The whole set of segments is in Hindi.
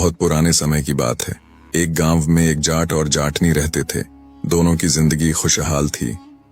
बहुत पुराने समय की बात है। एक गांव में एक जाट और जाटनी रहते थे। दोनों की जिंदगी खुशहाल थी।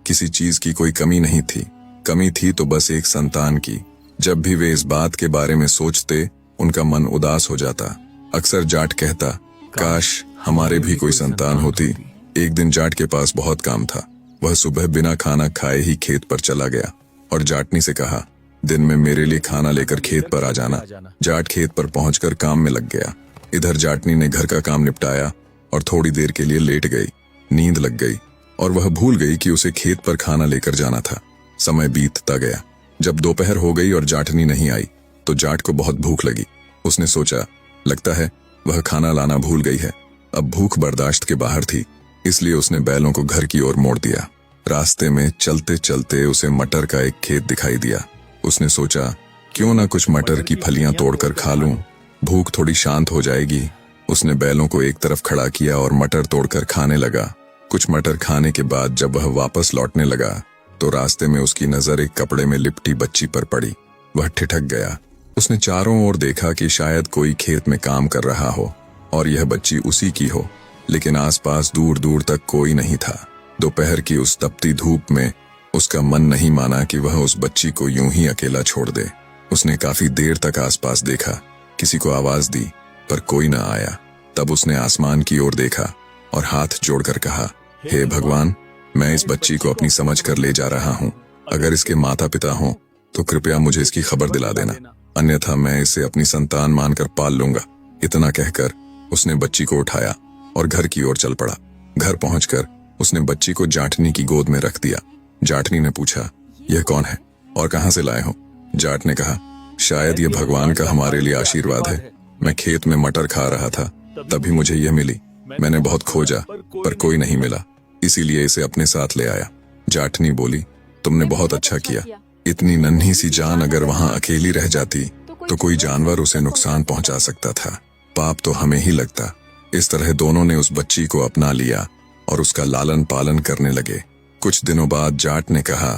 किसी चीज की कोई कमी नहीं थी। कमी थी तो बस एक संतान की। जब भी वे इस बात के बारे में सोचते, उनका मन उदास हो जाता। अक्सर जाट कहता, काश हमारे भी कोई संतान होती। एक दिन जाट के पास बहुत काम था। वह सुबह बिना खाना खाए ही खेत पर चला गया और जाटनी से कहा, दिन में मेरे लिए खाना लेकर खेत पर आ जाना। जाट खेत पर पहुंचकर काम में लग गया। इधर जाटनी ने घर का काम निपटाया और थोड़ी देर के लिए लेट गई। नींद लग गई और वह भूल गई कि उसे खेत पर खाना लेकर जाना था। समय बीतता गया। जब दोपहर हो गई और जाटनी नहीं आई तो जाट को बहुत भूख लगी। उसने सोचा, लगता है वह खाना लाना भूल गई है। अब भूख बर्दाश्त के बाहर थी, इसलिए उसने बैलों को घर की ओर मोड़ दिया। रास्ते में चलते चलते उसे मटर का एक खेत दिखाई दिया। उसने सोचा, क्यों ना कुछ मटर की फलियां तोड़कर खा लूं, भूख थोड़ी शांत हो जाएगी। उसने बैलों को एक तरफ खड़ा किया और मटर तोड़कर खाने लगा। कुछ मटर खाने के बाद जब वह वापस लौटने लगा तो रास्ते में उसकी नजर एक कपड़े में लिपटी बच्ची पर पड़ी। वह ठिठक गया। उसने चारों ओर देखा कि शायद कोई खेत में काम कर रहा हो और यह बच्ची उसी की हो, लेकिन आसपास दूर दूर तक कोई नहीं था। दोपहर की उस तपती धूप में उसका मन नहीं माना कि वह उस बच्ची को यूं ही अकेला छोड़ दे। उसने काफी देर तक आसपास देखा, किसी को आवाज दी पर कोई न आया। तब उसने आसमान की ओर देखा और हाथ जोड़कर कहा, हे भगवान, मैं इस बच्ची को अपनी समझ कर ले जा रहा हूँ। अगर इसके माता पिता हों तो कृपया मुझे इसकी खबर दिला देना, अन्यथा मैं इसे अपनी संतान मानकर पाल लूंगा। इतना कहकर उसने बच्ची को उठाया और घर की ओर चल पड़ा। घर पहुंचकर उसने बच्ची को जाटनी की गोद में रख दिया। जाटनी ने पूछा, यह कौन है और कहां से लाए हो? जाट ने कहा, शायद यह भगवान का हमारे लिए आशीर्वाद है। मैं खेत में मटर खा रहा था, तभी मुझे यह मिली। मैंने बहुत खोजा पर कोई नहीं मिला, इसीलिए इसे अपने साथ ले आया। जाटनी बोली, तुमने बहुत अच्छा किया। इतनी नन्ही सी जान अगर वहां अकेली रह जाती तो कोई जानवर उसे नुकसान पहुंचा सकता था। पाप तो हमें ही लगता। इस तरह दोनों ने उस बच्ची को अपना लिया और उसका लालन पालन करने लगे। कुछ दिनों बाद जाट ने कहा,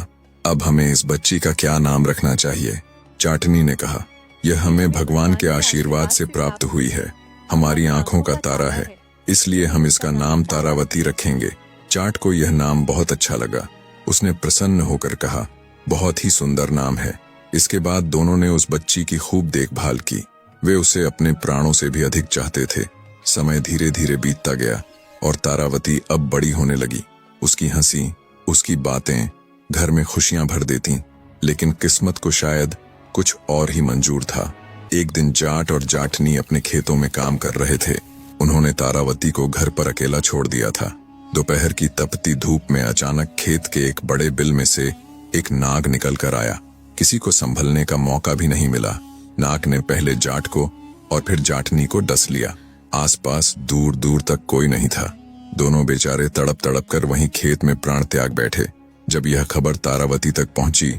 अब हमें इस बच्ची का क्या नाम रखना चाहिए? जाटनी ने कहा, यह हमें भगवान के आशीर्वाद से प्राप्त हुई है। हमारी आंखों का तारा है, इसलिए हम इसका नाम तारावती रखेंगे। जाट को यह नाम बहुत अच्छा लगा। उसने प्रसन्न होकर कहा, बहुत ही सुंदर नाम है। इसके बाद दोनों ने उस बच्ची की खूब देखभाल की। वे उसे अपने प्राणों से भी अधिक चाहते थे। समय धीरे धीरे बीतता गया और तारावती अब बड़ी होने लगी। उसकी हंसी, उसकी बातें घर में खुशियां भर देती, लेकिन किस्मत को शायद कुछ और ही मंजूर था। एक दिन जाट और जाटनी अपने खेतों में काम कर रहे थे। उन्होंने तारावती को घर पर अकेला छोड़ दिया था। दोपहर की तपती धूप में अचानक खेत के एक बड़े बिल में से एक नाग निकल कर आया। किसी को संभलने का मौका भी नहीं मिला। नाग ने पहले जाट को और फिर जाटनी को डस लिया। आसपास दूर दूर तक कोई नहीं था। दोनों बेचारे तड़प तड़प कर वहीं खेत में प्राण त्याग बैठे। जब यह खबर तारावती तक पहुंची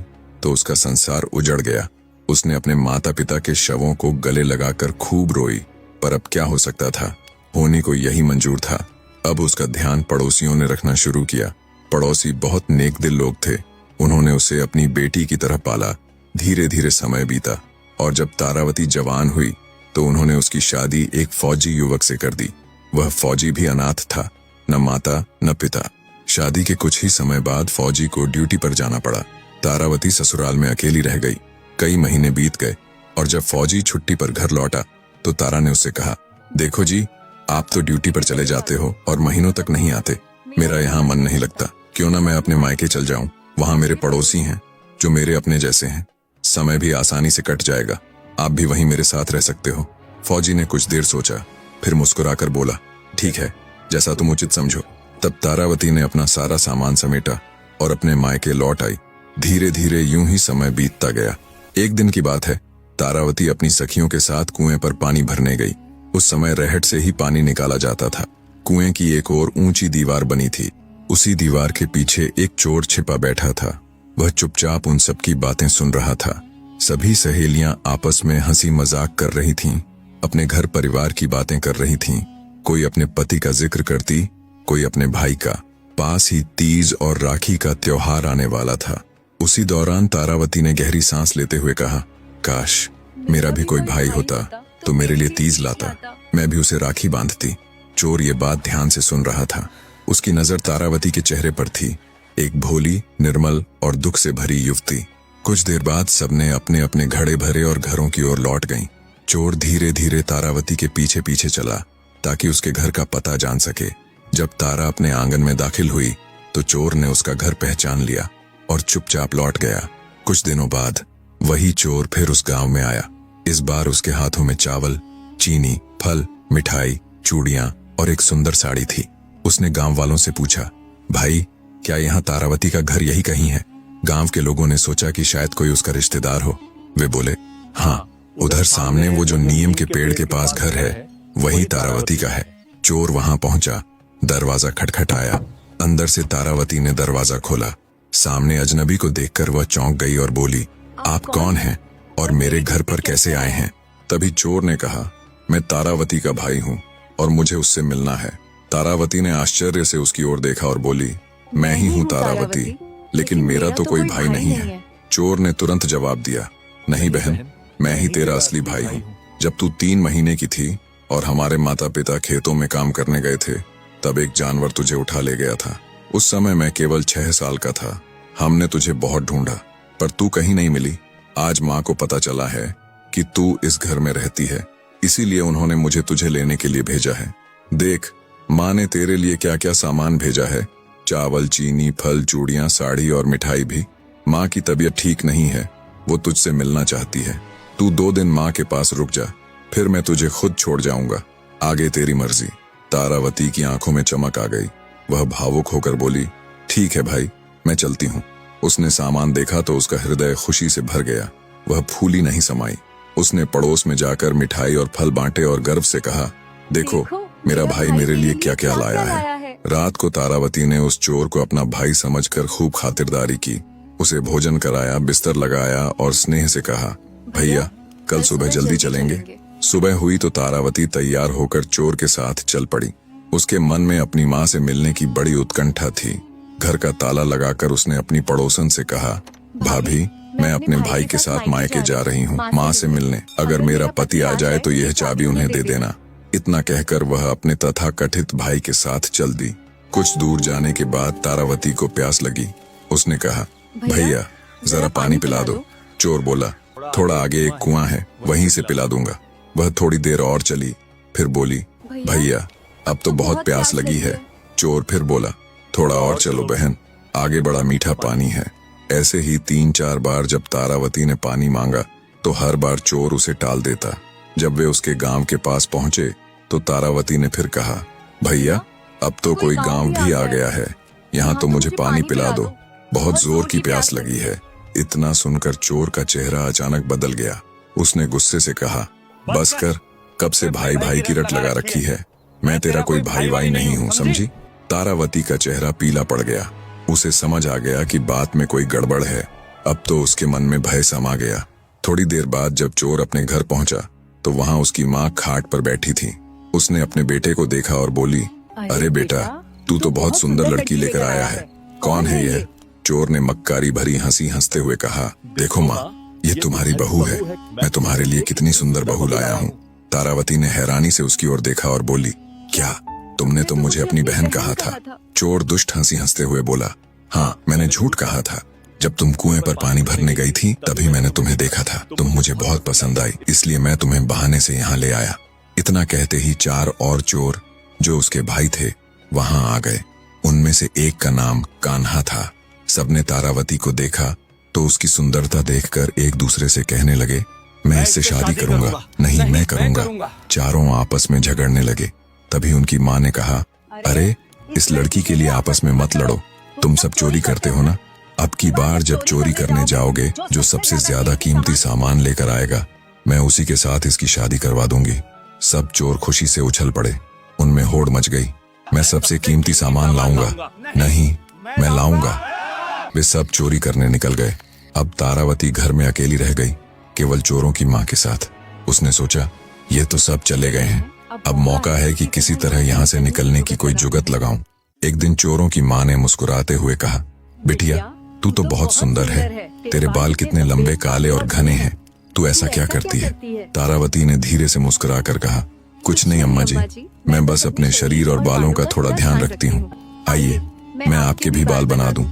तो उसका संसार उजड़ गया। उसने अपने माता पिता के शवों को गले लगाकर खूब रोई, पर अब क्या हो सकता था? होने को यही मंजूर था। अब उसका ध्यान पड़ोसियों ने रखना शुरू किया। पड़ोसी बहुत नेक दिल लोग थे। उन्होंने उसे अपनी बेटी की तरह पाला। धीरे धीरे समय बीता और जब तारावती जवान हुई तो उन्होंने उसकी शादी एक फौजी युवक से कर दी। वह फौजी भी अनाथ था, न माता न पिता। शादी के कुछ ही समय बाद फौजी को ड्यूटी पर जाना पड़ा। तारावती ससुराल में अकेली रह गई। कई महीने बीत गए और जब फौजी छुट्टी पर घर लौटा तो तारा ने उससे कहा, देखो जी, आप तो ड्यूटी पर चले जाते हो और महीनों तक नहीं आते। मेरा यहाँ मन नहीं लगता। क्यों ना मैं अपने मायके चल जाऊं? वहां मेरे पड़ोसी हैं जो मेरे अपने जैसे हैं। समय भी आसानी से कट जाएगा। आप भी वहीं मेरे साथ रह सकते हो। फौजी ने कुछ देर सोचा, फिर मुस्कुराकर बोला, ठीक है, जैसा तुम उचित समझो। तब तारावती ने अपना सारा सामान समेटा और अपने मायके लौट आई। धीरे धीरे यूं ही समय बीतता गया। एक दिन की बात है, तारावती अपनी सखियों के साथ कुएं पर पानी भरने गई। उस समय रहट से ही पानी निकाला जाता था। कुएं की एक ओर ऊंची दीवार बनी थी। उसी दीवार के पीछे एक चोर छिपा बैठा था। वह चुपचाप उन सबकी बातें सुन रहा था। सभी सहेलियां आपस में हंसी मजाक कर रही थीं, अपने घर परिवार की बातें कर रही थीं। कोई अपने पति का जिक्र करती, कोई अपने भाई का। पास ही तीज और राखी का त्योहार आने वाला था। उसी दौरान तारावती ने गहरी सांस लेते हुए कहा, काश मेरा भी कोई भाई होता तो मेरे लिए तीज लाता। मैं भी उसे राखी बांधती। चोर ये बात ध्यान से सुन रहा था। उसकी नजर तारावती के चेहरे पर थी, एक भोली, निर्मल और दुख से भरी युवती। कुछ देर बाद सबने अपने अपने घड़े भरे और घरों की ओर लौट गईं। चोर धीरे धीरे तारावती के पीछे पीछे चला ताकि उसके घर का पता जान सके। जब तारा अपने आंगन में दाखिल हुई तो चोर ने उसका घर पहचान लिया और चुपचाप लौट गया। कुछ दिनों बाद वही चोर फिर उस गांव में आया। इस बार उसके हाथों में चावल, चीनी, फल, मिठाई, चूड़ियां और एक सुंदर साड़ी थी। उसने गांव वालों से पूछा, भाई क्या यहाँ तारावती का घर यही कहीं है? गांव के लोगों ने सोचा कि शायद कोई उसका रिश्तेदार हो। वे बोले, हाँ, उधर सामने वो जो नीम के पेड़ के पास घर है वही तारावती का है। चोर वहां पहुंचा, दरवाजा खटखटाया। अंदर से तारावती ने दरवाजा खोला। सामने अजनबी को देखकर वह चौंक गई और बोली, आप कौन हैं और मेरे घर पर कैसे आए हैं? तभी चोर ने कहा, मैं तारावती का भाई हूँ और मुझे उससे मिलना है। तारावती ने आश्चर्य से उसकी ओर देखा और बोली, मैं ही हूँ तारावती, लेकिन मेरा तो कोई भाई नहीं है। चोर ने तुरंत जवाब दिया, नहीं बहन, मैं ही तेरा असली भाई हूँ। जब तू 3 महीने की थी और हमारे माता पिता खेतों में काम करने गए थे, तब एक जानवर तुझे उठा ले गया था। उस समय मैं केवल 6 साल का था। हमने तुझे बहुत ढूंढा पर तू कहीं नहीं मिली। आज माँ को पता चला है कि तू इस घर में रहती है, इसीलिए उन्होंने मुझे तुझे लेने के लिए भेजा है। देख, माँ ने तेरे लिए क्या क्या सामान भेजा है, चावल, चीनी, फल, चूड़ियां, साड़ी और मिठाई भी। माँ की तबीयत ठीक नहीं है, वो तुझसे मिलना चाहती है। तू 2 दिन माँ के पास रुक जा, फिर मैं तुझे खुद छोड़ जाऊंगा। आगे तेरी मर्जी। तारावती की आंखों में चमक आ गई। वह भावुक होकर बोली, ठीक है भाई, मैं चलती हूँ। उसने सामान देखा तो उसका हृदय खुशी से भर गया। वह फूली नहीं समाई। उसने पड़ोस में जाकर मिठाई और फल बांटे और गर्व से कहा, देखो मेरा भाई मेरे लिए क्या क्या लाया है। रात को तारावती ने उस चोर को अपना भाई समझकर खूब खातिरदारी की। उसे भोजन कराया, बिस्तर लगाया और स्नेह से कहा, भैया कल सुबह जल्दी चलेंगे। सुबह हुई तो तारावती तैयार होकर चोर के साथ चल पड़ी। उसके मन में अपनी माँ से मिलने की बड़ी उत्कंठा थी। घर का ताला लगाकर उसने अपनी पड़ोसन से कहा, भाभी मैं अपने भाई के साथ मायके जा रही हूँ माँ से मिलने। अगर मेरा पति आ जाए तो यह चाबी उन्हें दे देना। इतना कहकर वह अपने तथाकथित भाई के साथ चल दी। कुछ दूर जाने के बाद तारावती को प्यास लगी। उसने कहा, भैया जरा पानी पिला दो। चोर बोला, थोड़ा आगे एक कुआं है, वहीं से पिला दूंगा। वह थोड़ी देर और चली, फिर बोली, भैया अब तो बहुत प्यास लगी है। चोर फिर बोला, थोड़ा और चलो बहन, आगे बड़ा मीठा पानी है। ऐसे ही 3-4 बार जब तारावती ने पानी मांगा तो हर बार चोर उसे टाल देता। जब वे उसके गांव के पास पहुंचे तो तारावती ने फिर कहा, भैया अब तो कोई गांव भी आ गया है, यहाँ तो मुझे पानी पिला दो, बहुत जोर की प्यास लगी है। इतना सुनकर चोर का चेहरा अचानक बदल गया। उसने गुस्से से कहा, बस कर, कब से भाई भाई की रट लगा रखी है? मैं तेरा कोई भाई वाई नहीं हूँ, समझी? तारावती का चेहरा पीला पड़ गया। उसे समझ आ गया कि बात में कोई गड़बड़ है। अब तो उसके मन में भय समा गया। थोड़ी देर बाद जब चोर अपने घर पहुंचा तो वहां उसकी माँ खाट पर बैठी थी। उसने अपने बेटे को देखा और बोली, अरे बेटा, तू तो बहुत सुंदर लड़की लेकर आया है, कौन है यह? चोर ने मक्कारी भरी हंसी हंसते हुए कहा, देखो माँ, ये तुम्हारी बहू है। मैं तुम्हारे लिए कितनी सुंदर बहू लाया हूँ। तारावती ने हैरानी से उसकी ओर देखा और बोली, क्या तुमने तो मुझे अपनी बहन कहा था? चोर दुष्ट हंसी हंसते हुए बोला, हाँ, मैंने झूठ कहा था। जब तुम कुएं पर पानी भरने गई थी तभी मैंने तुम्हें देखा था। तुम मुझे बहुत पसंद आई, इसलिए मैं तुम्हें बहाने से यहाँ ले आया। इतना कहते ही 4 और चोर जो उसके भाई थे वहां आ गए। उनमें से एक का नाम कान्हा था। सबने तारावती को देखा तो उसकी सुंदरता देखकर एक दूसरे से कहने लगे, मैं इससे शादी करूंगा। नहीं, मैं करूंगा। चारों आपस में झगड़ने लगे। तभी उनकी माँ ने कहा, अरे इस लड़की के लिए आपस में मत लड़ो, तुम सब चोरी करते हो ना। अब की बार जब चोरी करने जाओगे, जो सबसे ज्यादा कीमती सामान लेकर आएगा, मैं उसी के साथ इसकी शादी करवा दूंगी। सब चोर खुशी से उछल पड़े। उनमें होड़ मच गई, मैं सबसे कीमती सामान लाऊंगा। नहीं, मैं लाऊंगा। वे सब चोरी करने निकल गए। अब तारावती घर में अकेली रह गई, केवल चोरों की माँ के साथ। उसने सोचा, ये तो सब चले गए हैं, अब मौका है कि किसी तरह यहाँ से निकलने की कोई जुगत लगाऊं। एक दिन चोरों की माँ ने मुस्कुराते हुए कहा, बिटिया तू तो बहुत सुंदर है, तेरे बाल कितने लंबे, काले और घने हैं, तू ऐसा क्या करती है? तारावती ने धीरे से मुस्कुरा कर कहा, कुछ नहीं अम्मा जी, मैं बस अपने शरीर और बालों का थोड़ा ध्यान रखती हूँ। आइए मैं आपके भी बाल बना दूं।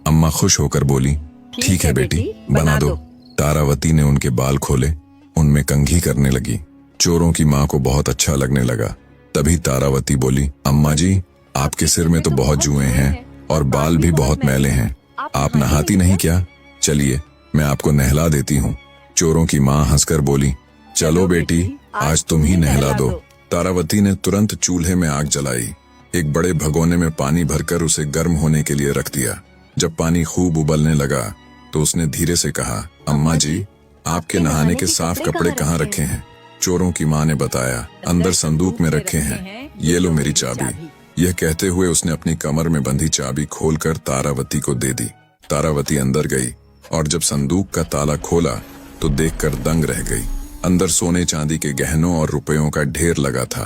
अम्मा खुश होकर बोली, ठीक है बेटी, बना दो। तारावती ने उनके बाल खोले, उनमें कंघी करने लगी। चोरों की माँ को बहुत अच्छा लगने लगा। तभी तारावती बोली, अम्मा जी, आपके सिर में तो बहुत जुएं हैं और बाल भी बहुत मैले हैं, आप नहाती नहीं क्या? चलिए मैं आपको नहला देती हूँ। चोरों की माँ हंसकर बोली, चलो बेटी, आज तुम ही नहला दो। तारावती ने तुरंत चूल्हे में आग जलाई। एक बड़े भगोने में पानी भरकर उसे गर्म होने के लिए रख दिया। जब पानी खूब उबलने लगा तो उसने धीरे से कहा, अम्मा जी, आपके नहाने के साफ कपड़े कहाँ रखे हैं? चोरों की माँ ने बताया, अंदर संदूक में रखे हैं, ये लो मेरी चाबी। यह कहते हुए उसने अपनी कमर में बंधी चाबी खोलकर तारावती को दे दी। तारावती अंदर गई और जब संदूक का ताला खोला तो देखकर दंग रह गई। अंदर सोने चांदी के गहनों और रुपयों का ढेर लगा था।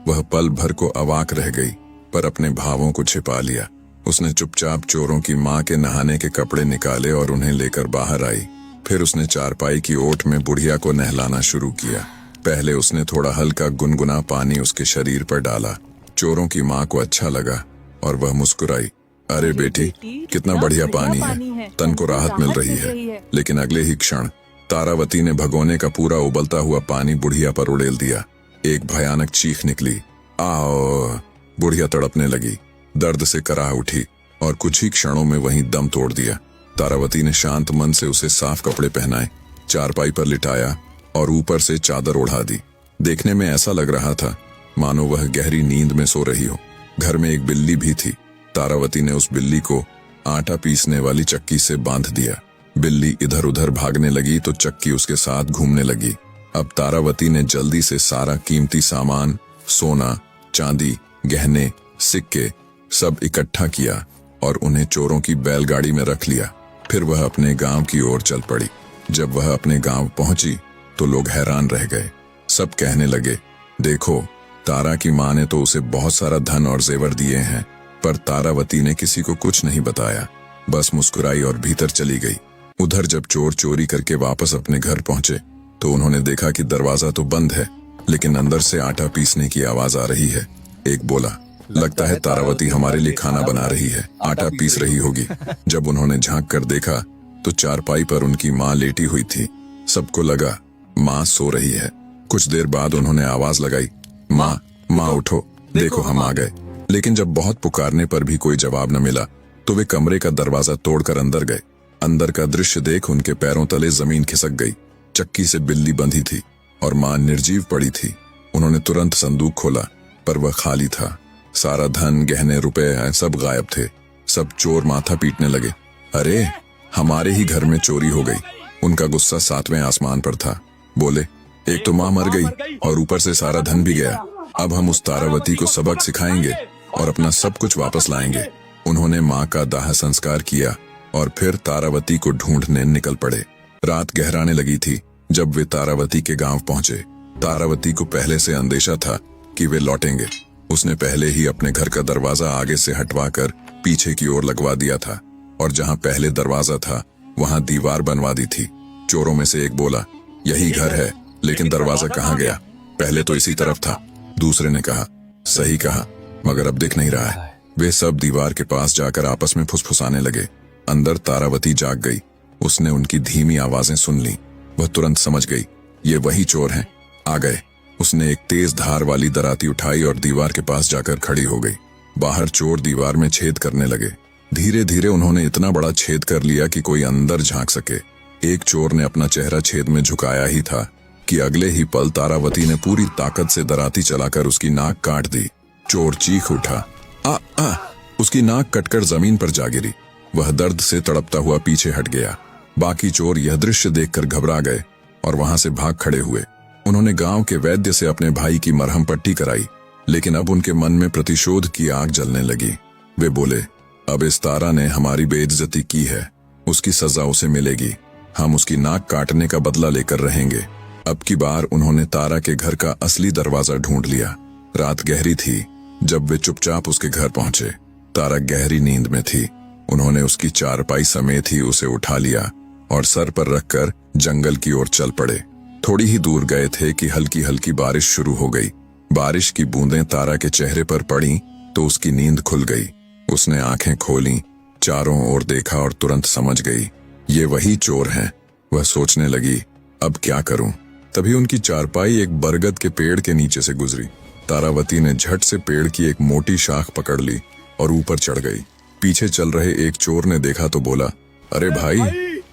वह पल भर को अवाक रह गई, पर अपने भावों को छिपा लिया। उसने चुपचाप चोरों की माँ के नहाने के कपड़े निकाले और उन्हें लेकर बाहर आई। फिर उसने चारपाई की ओट में बुढ़िया को नहलाना शुरू किया। पहले उसने थोड़ा हल्का गुनगुना पानी उसके शरीर पर डाला। चोरों की माँ को अच्छा लगा और वह मुस्कुराई, अरे बेटी, कितना बढ़िया पानी है, तन को राहत मिल रही है। लेकिन अगले ही क्षण तारावती ने भगोने का पूरा उबलता हुआ पानी बुढ़िया पर उड़ेल दिया। एक भयानक चीख निकली, आओ! बुढ़िया तड़पने लगी, दर्द से कराह उठी और कुछ ही क्षणों में वहीं दम तोड़ दिया। तारावती ने शांत मन से उसे साफ कपड़े पहनाए, चारपाई पर लिटाया और ऊपर से चादर ओढ़ा दी। देखने में ऐसा लग रहा था मानो वह गहरी नींद में सो रही हो। घर में एक बिल्ली भी थी। तारावती ने उस बिल्ली को आटा पीसने वाली चक्की से बांध दिया। बिल्ली इधर उधर भागने लगी तो चक्की उसके साथ घूमने लगी। अब तारावती ने जल्दी से सारा कीमती सामान, सोना, चांदी, गहने, सिक्के सब इकट्ठा किया और उन्हें चोरों की बैलगाड़ी में रख लिया। फिर वह अपने गांव की ओर चल पड़ी। जब वह अपने गांव पहुंची तो लोग हैरान रह गए। सब कहने लगे, देखो, तारा की माँ ने तो उसे बहुत सारा धन और जेवर दिए हैं, पर तारावती ने किसी को कुछ नहीं बताया, बस मुस्कुराई और भीतर चली गई। उधर जब चोर चोरी करके वापस अपने घर पहुंचे तो उन्होंने देखा कि दरवाजा तो बंद है, लेकिन अंदर से आटा पीसने की आवाज आ रही है। एक बोला, लगता है तारावती हमारे लिए खाना बना रही है, आटा पीस रही होगी। जब उन्होंने झांक कर देखा तो चारपाई पर उनकी माँ लेटी हुई थी। सबको लगा माँ सो रही है। कुछ देर बाद उन्होंने आवाज लगाई, माँ, माँ उठो, देखो हम आ गए। लेकिन जब बहुत पुकारने पर भी कोई जवाब न मिला तो वे कमरे का दरवाजा तोड़कर अंदर गए। अंदर का दृश्य देख उनके पैरों तले जमीन खिसक गई। चक्की से बिल्ली बंधी थी और माँ निर्जीव पड़ी थी। उन्होंने तुरंत संदूक खोला, पर वह खाली था। सारा धन, गहने, रुपए सब गायब थे। सब चोर माथा पीटने लगे, अरे, हमारे ही घर में चोरी हो गई। उनका गुस्सा 7वें आसमान पर था। बोले, एक तो माँ मर गई और ऊपर से सारा धन भी गया। अब हम उस तारावती को सबक सिखाएंगे और अपना सब कुछ वापस लाएंगे। उन्होंने माँ का दाह संस्कार किया और फिर तारावती को ढूंढने निकल पड़े। रात गहराने लगी थी जब वे तारावती के गांव पहुंचे। तारावती को पहले से अंदेशा था कि वे लौटेंगे। उसने पहले ही अपने घर का दरवाजा आगे से हटवाकर पीछे की ओर लगवा दिया था और जहां पहले दरवाजा था वहां दीवार बनवा दी थी। चोरों में से एक बोला, यही घर है, लेकिन दरवाजा कहाँ गया? पहले तो इसी तरफ था। दूसरे ने कहा, सही कहा, मगर अब दिख नहीं रहा है। वे सब दीवार के पास जाकर आपस में फुसफुसाने लगे। अंदर तारावती जाग गई। उसने उनकी धीमी आवाजें सुन ली। वह तुरंत समझ गई, ये वही चोर हैं, आ गए। उसने एक तेज धार वाली दराती उठाई और दीवार के पास जाकर खड़ी हो गई। बाहर चोर दीवार में छेद करने लगे। धीरे धीरे उन्होंने इतना बड़ा छेद कर लिया कि कोई अंदर झांक सके। एक चोर ने अपना चेहरा छेद में झुकाया ही था कि अगले ही पल तारावती ने पूरी ताकत से दराती चलाकर उसकी नाक काट दी। चोर चीख उठा, आ आ! उसकी नाक कटकर जमीन पर जा गिरी। वह दर्द से तड़पता हुआ पीछे हट गया। बाकी चोर यह दृश्य देखकर घबरा गए और वहां से भाग खड़े हुए। उन्होंने गांव के वैद्य से अपने भाई की मरहम पट्टी कराई, लेकिन अब उनके मन में प्रतिशोध की आग जलने लगी। वे बोले, अब इस तारा ने हमारी बेइज्जती की है, उसकी सजा उसे मिलेगी। हम उसकी नाक काटने का बदला लेकर रहेंगे। अब की बार उन्होंने तारा के घर का असली दरवाजा ढूंढ लिया। रात गहरी थी जब वे चुपचाप उसके घर पहुंचे। तारा गहरी नींद में थी। उन्होंने उसकी चारपाई समेत ही उसे उठा लिया और सर पर रखकर जंगल की ओर चल पड़े। थोड़ी ही दूर गए थे कि हल्की हल्की बारिश शुरू हो गई। बारिश की बूंदें तारा के चेहरे पर पड़ी तो उसकी नींद खुल गई। उसने आंखें खोलीं, चारों ओर देखा और तुरंत समझ गई ये वही चोर हैं। वह सोचने लगी, अब क्या करूं? तभी उनकी चारपाई एक बरगद के पेड़ के नीचे से गुजरी। तारावती ने झट से पेड़ की एक मोटी शाख पकड़ ली और ऊपर चढ़ गई। पीछे चल रहे एक चोर ने देखा तो बोला, अरे भाई,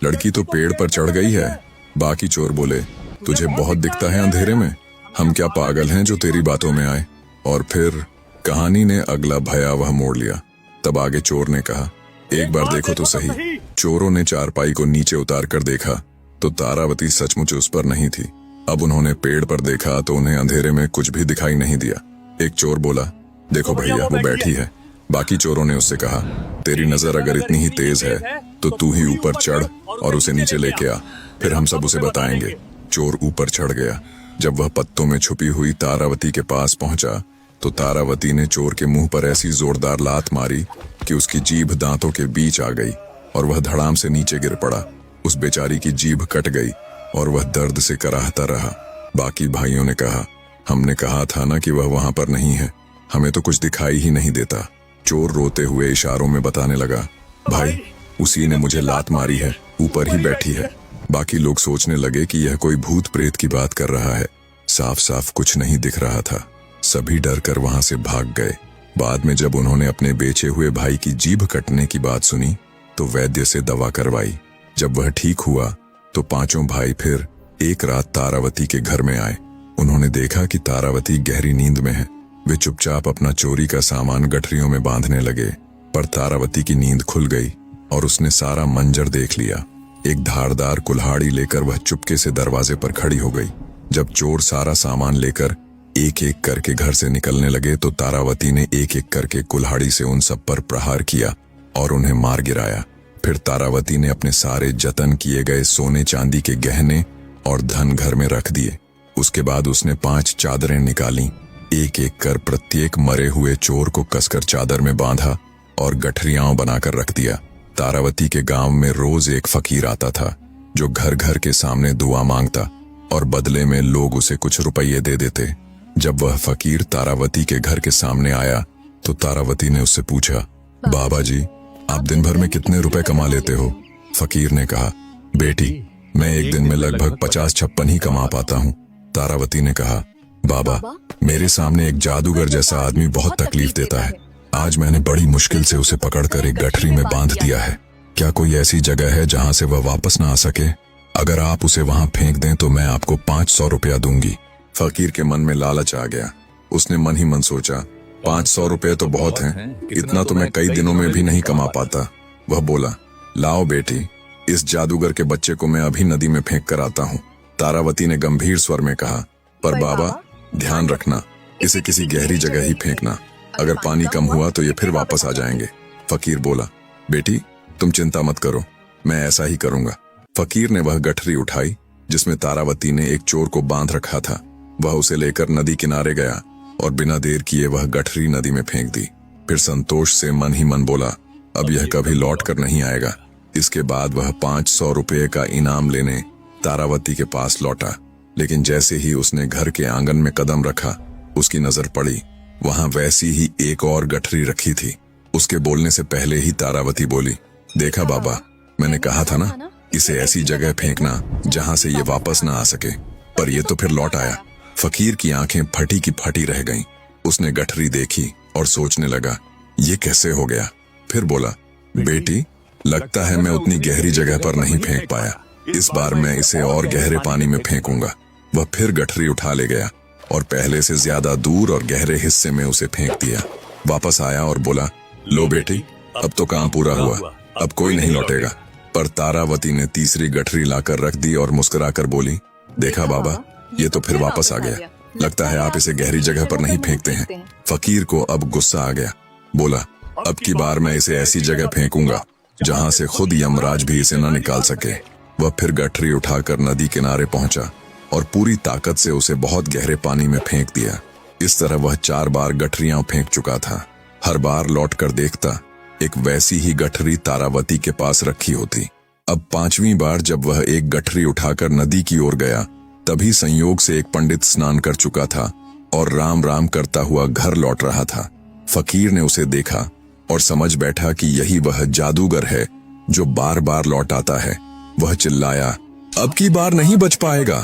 लड़की तो पेड़ पर चढ़ गई है। बाकी चोर बोले, तुझे बहुत दिखता है अंधेरे में, हम क्या पागल हैं जो तेरी बातों में आए। और फिर कहानी ने अगला भयावह मोड़ लिया। तब आगे चोर ने कहा, एक बार देखो तो सही। चोरों ने चारपाई को नीचे उतार कर देखा तो तारावती सचमुच उस पर नहीं थी। अब उन्होंने पेड़ पर देखा तो उन्हें अंधेरे में कुछ भी दिखाई नहीं दिया। एक चोर बोला, देखो भैया, वो बैठी है। बाकी चोरों ने उससे कहा, तेरी नजर अगर इतनी ही तेज है तो तू ही ऊपर चढ़ और उसे नीचे लेके आ, फिर हम सब उसे बताएंगे। चोर ऊपर चढ़ गया। जब वह पत्तों में छुपी हुई तारावती के पास पहुंचा तो तारावती ने चोर के मुंह पर ऐसी जोरदार लात मारी कि उसकी जीभ दांतों के बीच आ गई और वह धड़ाम से नीचे गिर पड़ा। उस बेचारी की जीभ कट गई और वह दर्द से कराहता रहा। बाकी भाइयों ने कहा, हमने कहा था ना कि वह वहां पर नहीं है, हमें तो कुछ दिखाई ही नहीं देता। चोर रोते हुए इशारों में बताने लगा, भाई, उसी ने मुझे लात मारी है, ऊपर ही बैठी है। बाकी लोग सोचने लगे कि यह कोई भूत प्रेत की बात कर रहा है। साफ साफ कुछ नहीं दिख रहा था। सभी डर कर वहां से भाग गए। बाद में जब उन्होंने अपने बेचे हुए भाई की जीभ कटने की बात सुनी तो वैद्य से दवा करवाई। जब वह ठीक हुआ तो पांचों भाई फिर एक रात तारावती के घर में आए। उन्होंने देखा कि तारावती गहरी नींद में है। वे चुपचाप अपना चोरी का सामान गठरियों में बांधने लगे, पर तारावती की नींद खुल गई और उसने सारा मंजर देख लिया। एक धारदार कुल्हाड़ी लेकर वह चुपके से दरवाजे पर खड़ी हो गई। जब चोर सारा सामान लेकर एक एक करके घर से निकलने लगे तो तारावती ने एक एक करके कुल्हाड़ी से उन सब पर प्रहार किया और उन्हें मार गिराया। फिर तारावती ने अपने सारे जतन किए गए सोने चांदी के गहने और धन घर में रख दिए। उसके बाद उसने 5 चादरें निकाली। एक एक कर प्रत्येक मरे हुए चोर को कसकर चादर में बांधा और गठरियां बनाकर रख दिया। तारावती के गांव में रोज एक फकीर आता था जो घर घर के सामने दुआ मांगता और बदले में लोग उसे कुछ रुपये दे देते। जब वह फकीर तारावती के घर के सामने आया तो तारावती ने उससे पूछा, बाबा जी, आप दिन भर में कितने रुपए कमा लेते हो? फकीर ने कहा, बेटी, मैं एक दिन में लगभग 50-56 ही कमा पाता हूँ। तारावती ने कहा, बाबा, मेरे सामने एक जादूगर जैसा आदमी बहुत तकलीफ देता है। आज मैंने बड़ी मुश्किल से उसे पकड़कर एक गठरी में बांध दिया है। क्या कोई ऐसी जगह है जहाँ से वह वापस ना आ सके? अगर आप उसे वहाँ फेंक दें तो मैं आपको 500 रुपया दूंगी। फकीर के मन में लालच आ गया। उसने मन ही मन सोचा, 500 रुपये तो बहुत हैं, इतना तो मैं कई दिनों में भी नहीं कमा पाता। वह बोला, लाओ बेटी, इस जादूगर के बच्चे को मैं अभी नदी में फेंक कर आता हूँ। तारावती ने गंभीर स्वर में कहा, पर बाबा, ध्यान रखना, इसे किसी गहरी जगह ही फेंकना। अगर पानी कम हुआ तो ये फिर वापस आ जाएंगे। फकीर बोला, बेटी, तुम चिंता मत करो, मैं ऐसा ही करूंगा। फकीर ने वह गठरी उठाई जिसमें तारावती ने एक चोर को बांध रखा था। वह उसे लेकर नदी किनारे गया और बिना देर किए वह गठरी नदी में फेंक दी। फिर संतोष से मन ही मन बोला, अब यह कभी लौट कर नहीं आएगा। इसके बाद वह 500 रुपये का इनाम लेने तारावती के पास लौटा। लेकिन जैसे ही उसने घर के आंगन में कदम रखा, उसकी नजर पड़ी, वहां वैसी ही एक और गठरी रखी थी। उसके बोलने से पहले ही तारावती बोली, देखा बाबा, मैंने कहा था ना, इसे ऐसी जगह फेंकना जहां से ये वापस ना आ सके। पर ये तो फिर लौट आया। फकीर की आंखें फटी की फटी रह गईं। उसने गठरी देखी और सोचने लगा, ये कैसे हो गया? फिर बोला, बेटी, लगता है मैं उतनी गहरी जगह पर नहीं फेंक पाया। इस बार मैं इसे और गहरे पानी में फेंकूंगा। वह फिर गठरी उठा ले गया और पहले से ज्यादा दूर और गहरे हिस्से में उसे फेंक दिया। वापस आया और बोला, लो बेटी, अब तो काम पूरा हुआ, अब कोई नहीं लौटेगा। पर तारावती ने तीसरी गठरी लाकर रख दी और मुस्कुराकर बोली, देखा बाबा, ये तो फिर वापस आ गया। लगता है आप इसे गहरी जगह पर नहीं फेंकते हैं। फकीर को अब गुस्सा आ गया। बोला, अब की बार मैं इसे ऐसी जगह फेंकूंगा जहां से खुद यमराज भी इसे न निकाल सके। वह फिर गठरी उठाकर नदी किनारे पहुंचा और पूरी ताकत से उसे बहुत गहरे पानी में फेंक दिया। इस तरह वह 4 बार गठरियां फेंक चुका था। हर बार लौट कर देखता, एक वैसी ही गठरी तारावती के पास रखी होती। अब 5वीं बार जब वह एक गठरी उठाकर नदी की ओर गया, तभी संयोग से एक पंडित स्नान कर चुका था और राम राम करता हुआ घर लौट रहा था। फकीर ने उसे देखा और समझ बैठा कि यही वह जादूगर है जो बार बार लौट आता है। वह चिल्लाया, अब की बार नहीं बच पाएगा,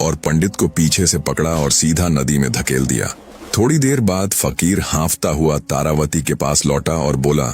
और पंडित को पीछे से पकड़ा और सीधा नदी में धकेल दिया। थोड़ी देर बाद फकीर हांफता हुआ तारावती के पास लौटा और बोला,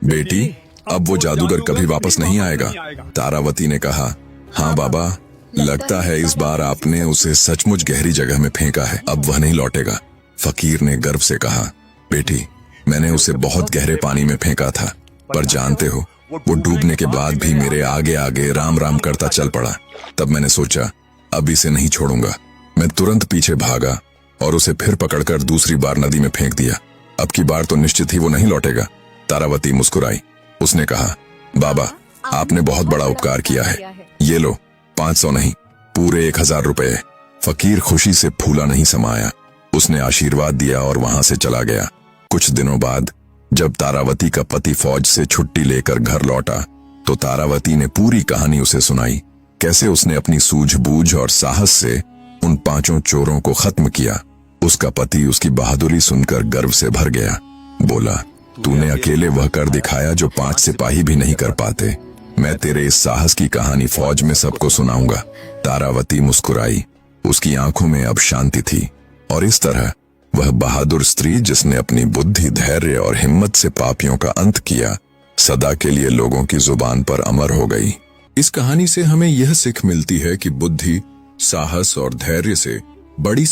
बेटी, अब वो जादूगर कभी वापस नहीं आएगा। तारावती ने कहा, हाँ बाबा, लगता है इस बार आपने उसे सचमुच गहरी जगह में फेंका है, अब वह नहीं लौटेगा। फकीर ने गर्व से कहा, बेटी, मैंने उसे बहुत गहरे पानी में फेंका था, पर जानते हो, वो डूबने के बाद भी मेरे आगे आगे राम राम करता चल पड़ा। तब मैंने सोचा, अब इसे नहीं छोड़ूंगा। मैं तुरंत पीछे भागा और उसे फिर पकड़कर दूसरी बार नदी में फेंक दिया। अब की बार तो निश्चित ही वो नहीं लौटेगा। तारावती मुस्कुराई। उसने कहा, बाबा, आपने बहुत बड़ा उपकार किया है। ये लो, 500 नहीं, पूरे 1000 रुपए। फकीर खुशी से फूला नहीं समाया। उसने आशीर्वाद दिया और वहां से चला गया। कुछ दिनों बाद जब तारावती का पति फौज से छुट्टी लेकर घर लौटा तो तारावती ने पूरी कहानी उसे सुनाई, कैसे उसने अपनी सूझबूझ और साहस से उन 5 चोरों को खत्म किया। उसका पति उसकी बहादुरी सुनकर गर्व से भर गया। बोला, तूने अकेले वह कर दिखाया जो 5 सिपाही भी नहीं कर पाते। मैं तेरे इस साहस की कहानी फौज में सबको सुनाऊंगा। तारावती मुस्कुराई। उसकी आंखों में अब शांति थी और इस तरह वह बहादुर स्त्री जिसने अपनी बुद्धि, धैर्य और हिम्मत से पापियों का अंत किया, सदा के लिए लोगों की जुबान पर अमर हो गई। इस कहानी से हमें यह सीख मिलती है कि बुद्धि, साहस और धैर्य से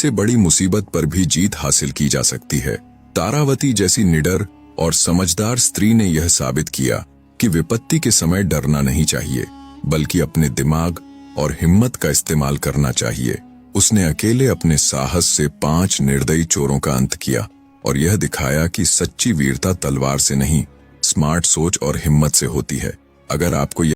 बड़ी मुसीबत पर भी जीत हासिल की जा सकती है। तारावती जैसी निडर और समझदार स्त्री ने यह साबित किया कि विपत्ति के समय डरना नहीं चाहिए, बल्कि अपने दिमाग और हिम्मत का इस्तेमाल करना चाहिए। उसने अकेले अपने साहस से 5 निर्दयी चोरों का अंत किया और यह दिखाया कि सच्ची वीरता तलवार से नहीं, स्मार्ट सोच और हिम्मत से होती है। अगर आपको